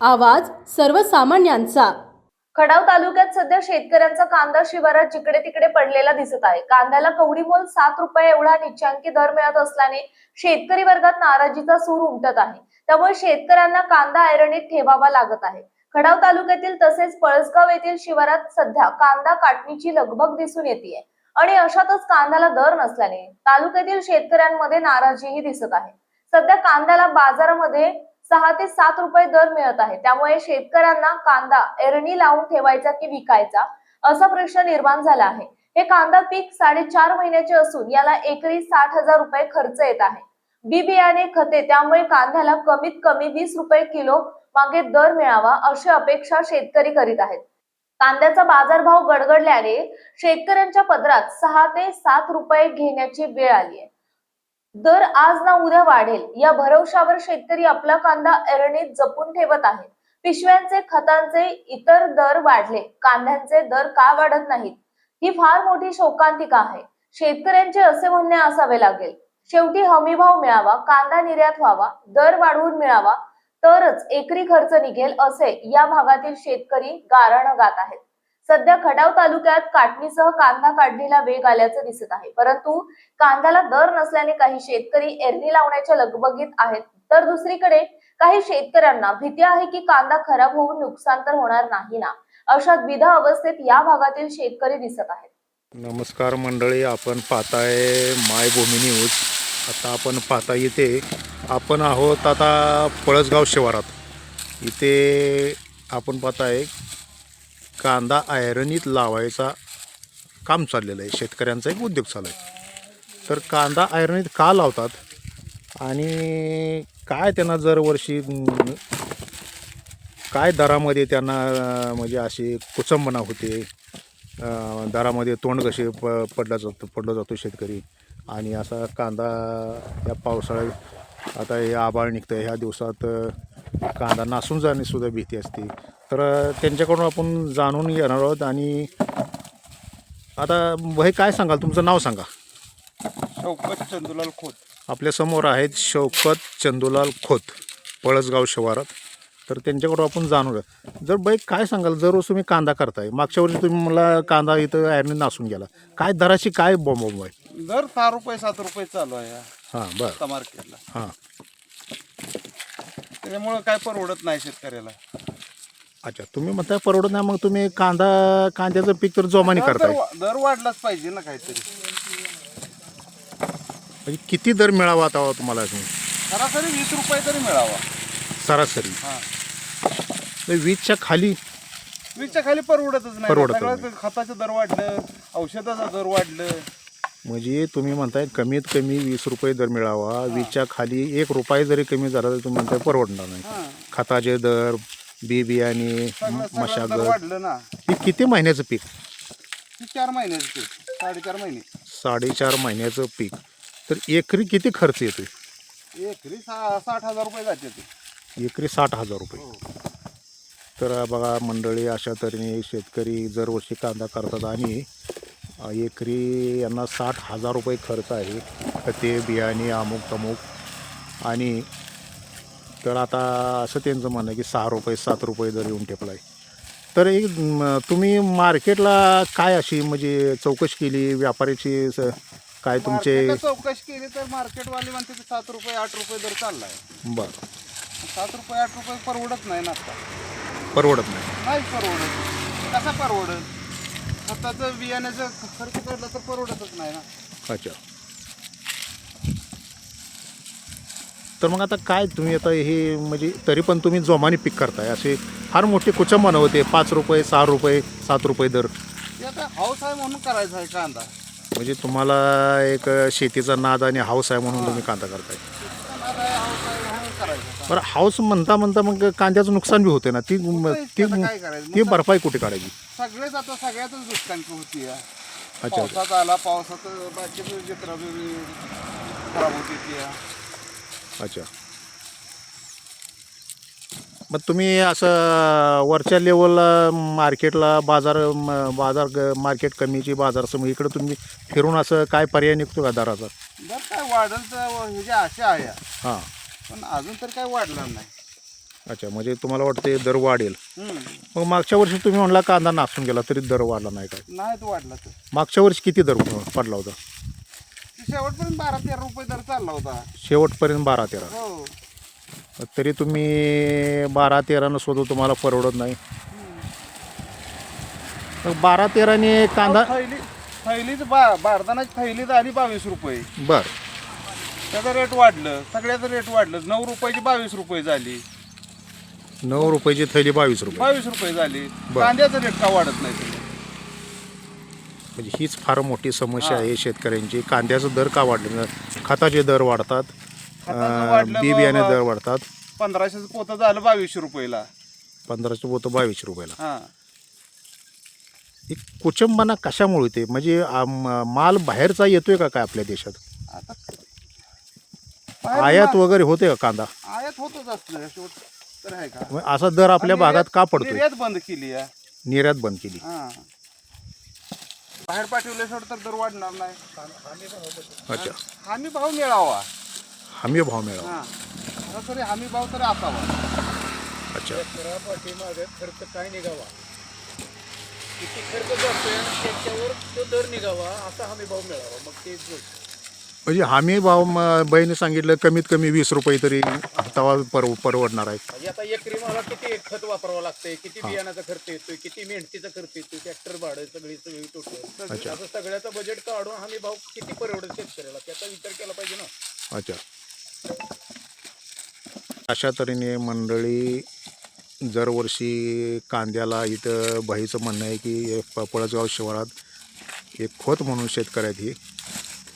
आवाज सर्वसामान्यांचा। खडाव तालुक्यात सध्या शेतकऱ्यांचा कांदा शिवारात जिकडे तिकडे पडलेला दिसत आहे। कांद्याला कवडी मोल 7 रुपये एवढा निच्चांकी दर मिळत असल्याने शेतकरी वर्गात नाराजीचा सूर उमटत आहे। त्यामुळे शेतकऱ्यांना कांदा ऐरणीत ठेवावा लागत आहे। खडाव तालुक्यातील तसेच पळसगाव येथील शिवारात सध्या कांदा काटणीची लगबग दिसून येते आणि अशातच कांद्याला दर नसल्याने तालुक्यातील शेतकऱ्यांमध्ये नाराजीही दिसत आहे। सध्या कांद्याला बाजारामध्ये 6 ते 7 रुपये दर मिळत आहे। त्यामुळे शेतकऱ्यांना कांदा एरणी लावून ठेवायचा की विकायचा असा प्रश्न निर्माण झाला आहे। हे कांदा पीक 4.5 महिन्याचे असून याला एकरी 60,000 रुपये खर्च येत आहे। बी बियाणे खते त्यामुळे कांद्याला कमीत कमी 20 रुपये किलो मागे दर मिळावा अशी अपेक्षा शेतकरी करीत आहेत। कांद्याचा बाजारभाव गडगडल्याने शेतकऱ्यांच्या पदरात 6 ते 7 रुपये घेण्याची वेळ आली आहे। दर आज ना उद्या वाढेल या भरवशावर शेतकरी आपला कांदा एरणीत जपून ठेवत आहे। पिशव्यांचे खतांचे इतर दर वाढले, कांद्यांचे दर का वाढत नाहीत ही फार मोठी शोकांतिका आहे। शेतकऱ्यांचे असे म्हणणे असावे लागेल। शेवटी हमीभाव मिळावा, कांदा निर्यात व्हावा, दर वाढवून मिळावा तरच एकरी खर्च निघेल असे या भागातील शेतकरी गाऱ्हाण गात आहेत। सध्या खडाव तालुक्यात काटणीसह कांदा काढणीला वेग आल्याचं दिसत आहे, परंतु कांद्याला दर नसल्याने काही शेतकरी एरणी लावण्याच्या लगबगीत आहेत, तर दुसरीकडे काही शेतकऱ्यांना भीती आहे की कांदा खराब होऊन नुकसान तर होणार नाही ना, अशा द्विधा अवस्थेत या भागातील शेतकरी दिसत आहेत। नमस्कार मंडळी, आपण पाहताय मायभूमी न्यूज। आता आपण पाहता इथे आपण आहोत आता पळसगाव शिवारात। इथे आपण पाहताय कांदा आयरणीत लावायचा काम चाललेलं आहे, शेतकऱ्यांचा एक उद्योग चालू आहे। तर कांदा आयरणीत का लावतात आणि काय त्यांना दरवर्षी काय दरामध्ये त्यांना म्हणजे अशी कुचंबना होते, दरामध्ये तोंड कसे पडला जातो शेतकरी, आणि असा कांदा या पावसाळ्यात आता हे आभाळ निघतं, ह्या दिवसात कांदा नासून जाण्यासुद्धा भीती असते। तर त्यांच्याकडून आपण जाणून घेणार आहोत। आणि आता भाई काय सांगाल, तुमचं नाव सांगा। शौकत चंदूलाल खोत। आपल्यासमोर आहेत शौकत चंदूलाल खोत, पळसगाव शिवारात। तर त्यांच्याकडून आपण जाणून घ्या। जर बाई काय सांगाल, जर तुम्ही कांदा करताय, मागच्या वर्षी तुम्ही मला कांदा इथं आयर्नी नासून गेला, काय दराची काय बॉम्ब आहे? दर 6 रुपये 7 रुपये चालू आहे हां बरं मार्केटला। हां, त्याच्यामुळं काय परवडत नाही शेतकऱ्याला। अच्छा, तुम्ही म्हणताय परवडत नाही, मग तुम्ही कांद्याचं पीक तर जोमाने करताय, दर वाढलाच पाहिजे ना काहीतरी। म्हणजे किती दर मिळावा आता तुम्हाला? सरासरी 20 रुपये तरी मिळावा सरासरी। हां, 20च्या खाली 20च्या खाली परवडतच नाही। परवडत सगळं खताचं दर वाढलं, औषधाचं दर वाढलं। म्हणजे तुम्ही म्हणताय कमीत कमी 20 रुपये दर मिळावा, 20च्या खाली 1 रुपया जरी कमी झाला तर तुम्ही म्हणताय परवडणार नाही। खताचे दर, बी बियाणे, सगळं मशागत दर वाढलं ना। हे किती महिन्याचं पीक? 4 महिन्याचं पीक, 4.5 महिने। 4.5 महिन्याचं पीक, तर एकरी किती खर्च येतो? एकरी 60,000 रुपये जाते ते। एकरी 60,000 रुपये। तर बघा मंडळी, अशा तऱ्हेने शेतकरी दरवर्षी कांदा करतात आणि एकरी यांना 60,000 रुपये खर्च आहे, खते बियाणे अमुक तमुक। आणि तर आता असं त्यांचं म्हणणं आहे की 6 रुपये 7 रुपये दर येऊन ठेपला आहे। तर एक तुम्ही मार्केटला काय अशी म्हणजे चौकशी केली व्यापाऱ्याची, काय तुमचे? मार्केटला चौकशी केली तर मार्केटवाले म्हणते की 7 रुपये 8 रुपये दर चाललाय। बरं, 7 रुपये 8 रुपये परवडत नाही ना आता। परवडत नाही? नाही परवडत। कसा परवडत? खताचं बियाण्याचं खर्च केला तर परवडतच नाही ना। अच्छा, तर मग आता काय तुम्ही आता हे म्हणजे तरी पण तुम्ही जोमाने पीक करताय, असे फार मोठे कुचंबना होते 5 रुपये 6 रुपये 7 रुपये दर? ते आता हाऊस आहे म्हणून करायचा आहे कांदा। म्हणजे तुम्हाला एक शेतीचा नाद आणि हाऊस आहे म्हणून तुम्ही कांदा करताय? हाऊस आहे म्हणून करायचा। बरं, हाऊस म्हणता मग कांद्याचं नुकसान बी होते ना, ती काय करायचं? ती भरपाई कुठे काढायची? सगळेच आता सगळ्यातच नुकसान होती। अच्छा, पावसात आला, पावसात बाकीचं जित्र खराब होती ती। अच्छा, मग तुम्ही असं वरच्या लेवलला मार्केटला बाजार मार्केट कमीची बाजार समोर इकडं तुम्ही फिरून असं काय पर्याय निघतो का दराचा? दर काय वाढेल तर ह्याची आशा आहे, हां, पण अजून तर काय वाढलं नाही। अच्छा, म्हणजे तुम्हाला वाटते दर वाढेल. हम्म. मग मागच्या वर्षी तुम्ही म्हणला कांदा नासून गेला तरी दर वाढला नाही काय? नाही तो वाढला तर मागच्या वर्षी किती दर पडला होता? शेवटपर्यंत 12-13 रुपये दर चालला होता. शेवटपर्यंत 12-13. हो. तरी तुम्ही 12-13 सुद्धा तुम्हाला परवडत नाही. मग 12-13 कांदा थैलीच बारदानाची थैली झाली 22 रुपये. बर. त्याचा रेट वाढलं, सगळ्याचं रेट वाढलं. 9 रुपयाची 22 रुपये झाली. 9 रुपयाची थैली 22 रुपये. 22 रुपये झाली. बरं. कांद्याचा रेट का वाढत नाही? म्हणजे हीच फार मोठी समस्या आहे शेतकऱ्यांची. कांद्याचा दर का वाढले? खताचे दर वाढतात, खताचं वाढलं बी बियाणे दर वाढतात. 1500चं पोतं झालं 2200 रुपयाला. 1500 पोतं 22 रुपयाला. हा. एक कुचंबना कशामुळे होते? म्हणजे माल बाहेरचा येतोय का काय आपल्या देशात? आता आयात वगैरे होते का कांदा? आयात होतच असलं शेवट तर आहे का? मग असा दर आपल्या भागात का पडतोय? निर्यात बंद केली आहे. निर्यात बंद केली. हा. बाहेर पाठवले सोड तर दर वाढणार नाही. अच्छा, हमी भाव मिळावा. हमी भाव मिळावा. हा. सरासरी हमी भाव तरी असावा. अच्छा, खर्च काय निघावा, किती खर्च जातोय आणि त्याच्यावर तो दर निघावा असा हमी भाव मिळावा. मग ते म्हणजे हमी भाव बहिणी सांगितलं कमीत कमी 20 रुपये तरी तवा परवडणार आहे. म्हणजे आता एकरी मला किती खत वापरावं लागतंय, किती बियाण्याचा खर्च येतोय, किती मेहनतीचा खर्च येतोय, ट्रॅक्टर भाडं सगळी टोटल अच्छा. असं सगळ्याचं बजेट काढून हमी भाव किती परवडेल शेतकऱ्याला त्याचा विचार केला पाहिजे ना. अच्छा, अशा तऱ्हेने मंडळी दरवर्षी कांद्याला इथं बाईचं म्हणणं आहे की पळसगाव शिवारात एक खोत म्हणून शेतकरी आहेत ही.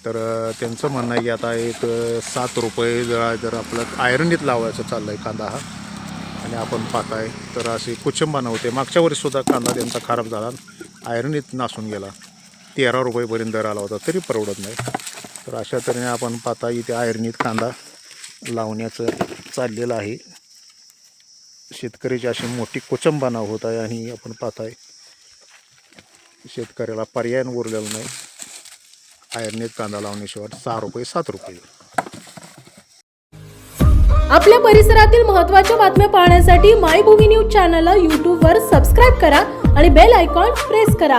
तर त्यांचं म्हणणं आहे की आता एक 7 रुपये जर आपलं आयरनीत लावायचं चाललं आहे कांदा हा, आणि आपण पाहताय तर असे कुचंबाना होते. मागच्या वर्षीसुद्धा कांदा त्यांचा खराब झाला, आयरनीत नासून गेला. 13 रुपयेपर्यंत दर आला होता तरी परवडत नाही. तर अशा तऱ्हेने आपण पाहता इथे आयरनीत कांदा लावण्याचं चाललेलं आहे. शेतकऱ्याची अशी मोठी कुचंबाना होत आहे आणि आपण पाहताय शेतकऱ्याला पर्याय उरलेला नाही. आयरनीत कांदा लावण्याशिवाय 6 रुपये 7 रुपये. आपल्या परिसरातील महत्त्वाच्या बातम्या पाहण्यासाठी मायभूमी न्यूज चॅनलला यूट्यूबवर सबस्क्राईब करा आणि बेल आयकॉन प्रेस करा.